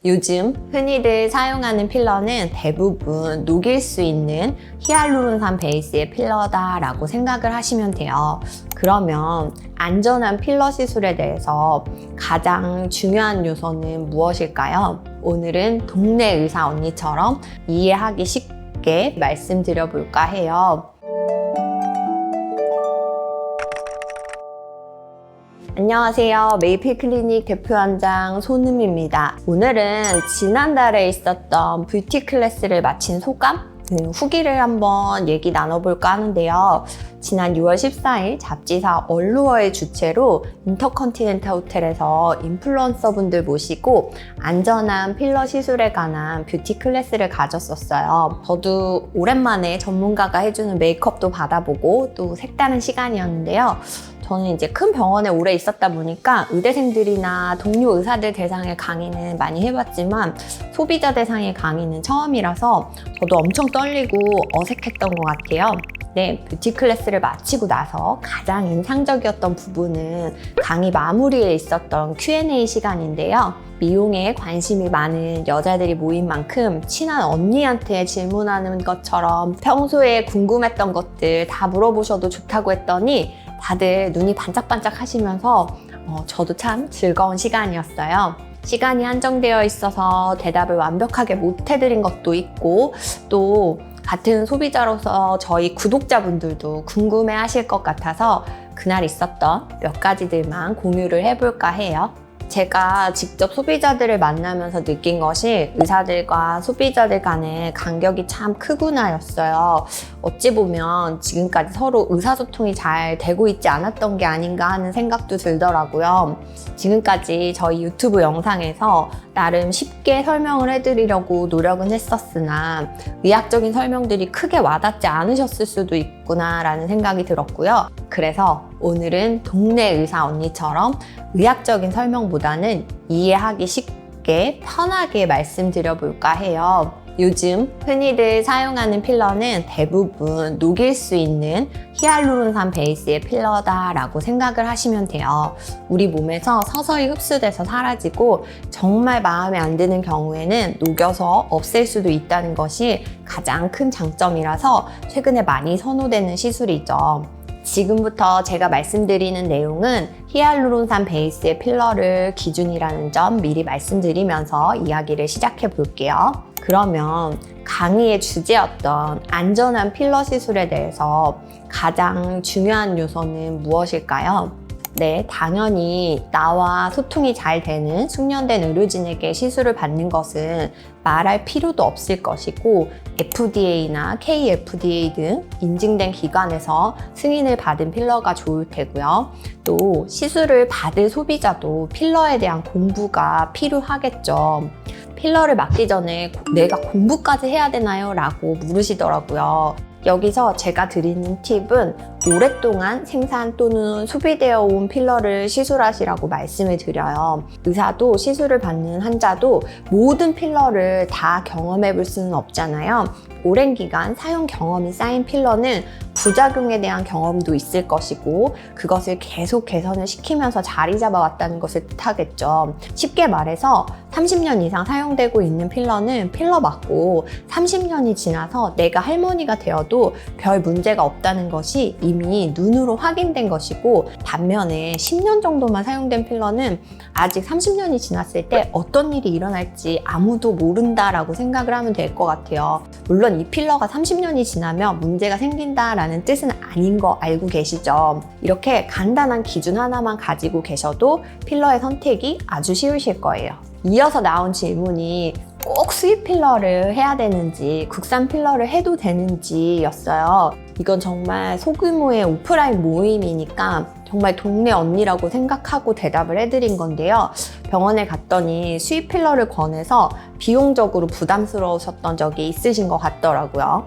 요즘 흔히들 사용하는 필러는 대부분 녹일 수 있는 히알루론산 베이스의 필러다라고 생각을 하시면 돼요. 그러면 안전한 필러 시술에 대해서 가장 중요한 요소는 무엇일까요? 오늘은 동네 의사 언니처럼 이해하기 쉽게 말씀드려 볼까 해요. 안녕하세요. 메이필 클리닉 대표원장 손음입니다. 오늘은 지난달에 있었던 뷰티 클래스를 마친 소감? 후기를 한번 얘기 나눠볼까 하는데요. 지난 6월 14일 잡지사 얼루어의 주최로 인터컨티넨탈 호텔에서 인플루언서 분들 모시고 안전한 필러 시술에 관한 뷰티 클래스를 가졌었어요. 저도 오랜만에 전문가가 해주는 메이크업도 받아보고 또 색다른 시간이었는데요. 저는 이제 큰 병원에 오래 있었다 보니까 의대생들이나 동료 의사들 대상의 강의는 많이 해봤지만 소비자 대상의 강의는 처음이라서 저도 엄청 떨리고 어색했던 것 같아요. 네, 뷰티 클래스를 마치고 나서 가장 인상적이었던 부분은 강의 마무리에 있었던 Q&A 시간인데요. 미용에 관심이 많은 여자들이 모인 만큼 친한 언니한테 질문하는 것처럼 평소에 궁금했던 것들 다 물어보셔도 좋다고 했더니 다들 눈이 반짝반짝 하시면서 저도 참 즐거운 시간이었어요. 시간이 한정되어 있어서 대답을 완벽하게 못 해드린 것도 있고 또 같은 소비자로서 저희 구독자분들도 궁금해 하실 것 같아서 그날 있었던 몇 가지들만 공유를 해볼까 해요. 제가 직접 소비자들을 만나면서 느낀 것이 의사들과 소비자들 간의 간격이 참 크구나였어요. 어찌 보면 지금까지 서로 의사소통이 잘 되고 있지 않았던 게 아닌가 하는 생각도 들더라고요. 지금까지 저희 유튜브 영상에서 나름 쉽게 설명을 해드리려고 노력은 했었으나 의학적인 설명들이 크게 와닿지 않으셨을 수도 있구나라는 생각이 들었고요. 그래서 오늘은 동네 의사 언니처럼 의학적인 설명보다는 이해하기 쉽게 편하게 말씀드려 볼까 해요. 요즘 흔히들 사용하는 필러는 대부분 녹일 수 있는 히알루론산 베이스의 필러다라고 생각을 하시면 돼요. 우리 몸에서 서서히 흡수돼서 사라지고 정말 마음에 안 드는 경우에는 녹여서 없앨 수도 있다는 것이 가장 큰 장점이라서 최근에 많이 선호되는 시술이죠. 지금부터 제가 말씀드리는 내용은 히알루론산 베이스의 필러를 기준이라는 점 미리 말씀드리면서 이야기를 시작해 볼게요. 그러면 강의의 주제였던 안전한 필러 시술에 대해서 가장 중요한 요소는 무엇일까요? 네, 당연히 나와 소통이 잘 되는 숙련된 의료진에게 시술을 받는 것은 말할 필요도 없을 것이고 FDA나 KFDA 등 인증된 기관에서 승인을 받은 필러가 좋을 테고요. 또 시술을 받을 소비자도 필러에 대한 공부가 필요하겠죠. 필러를 맞기 전에 내가 공부까지 해야 되나요? 라고 물으시더라고요. 여기서 제가 드리는 팁은 오랫동안 생산 또는 소비되어 온 필러를 시술하시라고 말씀을 드려요. 의사도 시술을 받는 환자도 모든 필러를 다 경험해 볼 수는 없잖아요. 오랜 기간 사용 경험이 쌓인 필러는 부작용에 대한 경험도 있을 것이고 그것을 계속 개선을 시키면서 자리 잡아왔다는 것을 뜻하겠죠. 쉽게 말해서 30년 이상 사용되고 있는 필러는 필러 맞고 30년이 지나서 내가 할머니가 되어도 별 문제가 없다는 것이 이미 눈으로 확인된 것이고 반면에 10년 정도만 사용된 필러는 아직 30년이 지났을 때 어떤 일이 일어날지 아무도 모른다라고 생각을 하면 될 것 같아요. 물론 이 필러가 30년이 지나면 문제가 생긴다라는 뜻은 아닌 거 알고 계시죠? 이렇게 간단한 기준 하나만 가지고 계셔도 필러의 선택이 아주 쉬우실 거예요. 이어서 나온 질문이 꼭 수입 필러를 해야 되는지 국산 필러를 해도 되는지 였어요. 이건 정말 소규모의 오프라인 모임이니까 정말 동네 언니라고 생각하고 대답을 해드린 건데요. 병원에 갔더니 수입 필러를 권해서 비용적으로 부담스러우셨던 적이 있으신 것 같더라고요.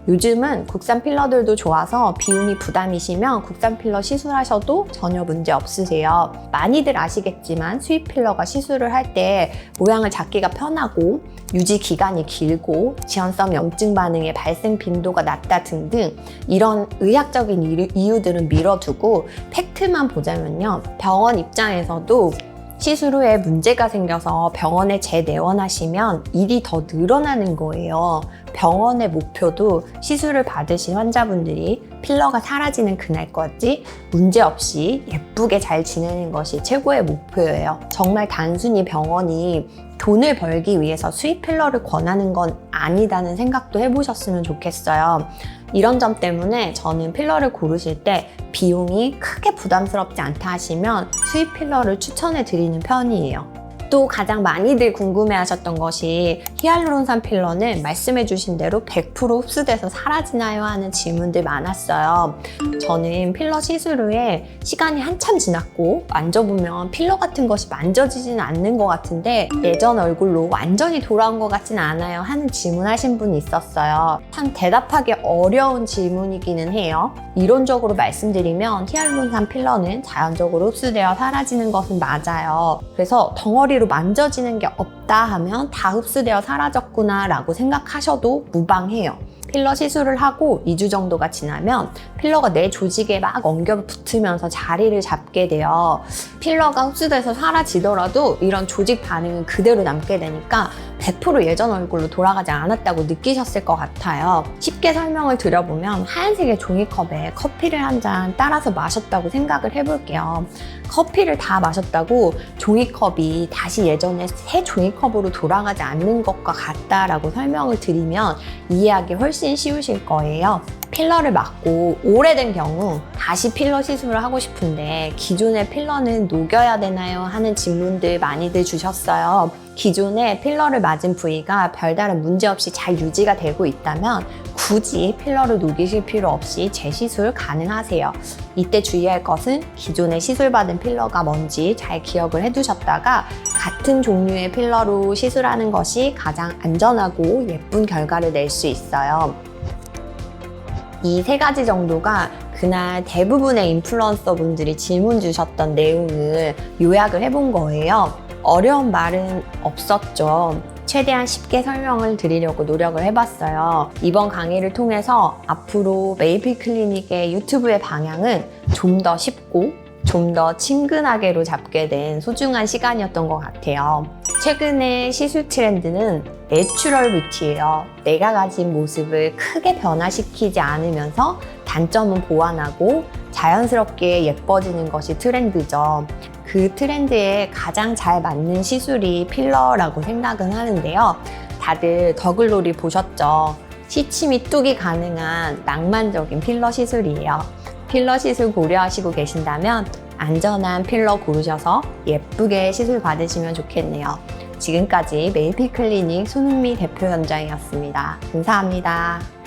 요즘은 국산 필러들도 좋아서 비용이 부담이시면 국산 필러 시술하셔도 전혀 문제 없으세요. 많이들 아시겠지만 수입 필러가 시술을 할 때 모양을 잡기가 편하고 유지 기간이 길고 지연성 염증 반응의 발생 빈도가 낮다 등등 이런 의학적인 이유들은 미뤄두고 팩트만 보자면요. 병원 입장에서도 시술 후에 문제가 생겨서 병원에 재내원하시면 일이 더 늘어나는 거예요. 병원의 목표도 시술을 받으신 환자분들이 필러가 사라지는 그날까지 문제없이 예쁘게 잘 지내는 것이 최고의 목표예요. 정말 단순히 병원이 돈을 벌기 위해서 수입 필러를 권하는 건 아니다는 생각도 해보셨으면 좋겠어요. 이런 점 때문에 저는 필러를 고르실 때 비용이 크게 부담스럽지 않다 하시면 수입 필러를 추천해 드리는 편이에요. 또 가장 많이들 궁금해하셨던 것이 히알루론산 필러는 말씀해 주신 대로 100% 흡수돼서 사라지나요? 하는 질문들 많았어요. 저는 필러 시술 후에 시간이 한참 지났고 만져보면 필러 같은 것이 만져지지는 않는 것 같은데 예전 얼굴로 완전히 돌아온 것 같진 않아요 하는 질문하신 분이 있었어요. 참 대답하기 어려운 질문이기는 해요. 이론적으로 말씀드리면 히알루론산 필러는 자연적으로 흡수되어 사라지는 것은 맞아요. 그래서 덩어리로 만져지는 게 없다 하면 다 흡수되어 사라졌구나 라고 생각하셔도 무방해요. 필러 시술을 하고 2주 정도가 지나면 필러가 내 조직에 막 엉겨 붙으면서 자리를 잡게 돼요. 필러가 흡수돼서 사라지더라도 이런 조직 반응은 그대로 남게 되니까 100% 예전 얼굴로 돌아가지 않았다고 느끼셨을 것 같아요. 쉽게 설명을 드려보면 하얀색의 종이컵에 커피를 한 잔 따라서 마셨다고 생각을 해볼게요. 커피를 다 마셨다고 종이컵이 다시 예전에 새 종이컵으로 돌아가지 않는 것과 같다라고 설명을 드리면 이해하기 훨씬 쉬우실 거예요. 필러를 맞고 오래된 경우 다시 필러 시술을 하고 싶은데 기존의 필러는 녹여야 되나요? 하는 질문들 많이들 주셨어요. 기존에 필러를 맞은 부위가 별다른 문제 없이 잘 유지가 되고 있다면 굳이 필러를 녹이실 필요 없이 재시술 가능하세요. 이때 주의할 것은 기존에 시술받은 필러가 뭔지 잘 기억을 해두셨다가 같은 종류의 필러로 시술하는 것이 가장 안전하고 예쁜 결과를 낼 수 있어요. 이 세 가지 정도가 그날 대부분의 인플루언서 분들이 질문 주셨던 내용을 요약을 해본 거예요. 어려운 말은 없었죠. 최대한 쉽게 설명을 드리려고 노력을 해봤어요. 이번 강의를 통해서 앞으로 메이필 클리닉의 유튜브의 방향은 좀 더 쉽고 좀 더 친근하게로 잡게 된 소중한 시간이었던 것 같아요. 최근의 시술 트렌드는 내추럴 뷰티예요. 내가 가진 모습을 크게 변화시키지 않으면서 단점은 보완하고 자연스럽게 예뻐지는 것이 트렌드죠. 그 트렌드에 가장 잘 맞는 시술이 필러라고 생각은 하는데요. 다들 더글로리 보셨죠? 시침이 뚝이 가능한 낭만적인 필러 시술이에요. 필러 시술 고려하시고 계신다면 안전한 필러 고르셔서 예쁘게 시술 받으시면 좋겠네요. 지금까지 메이필 클리닉 손은미 대표 원장이었습니다. 감사합니다.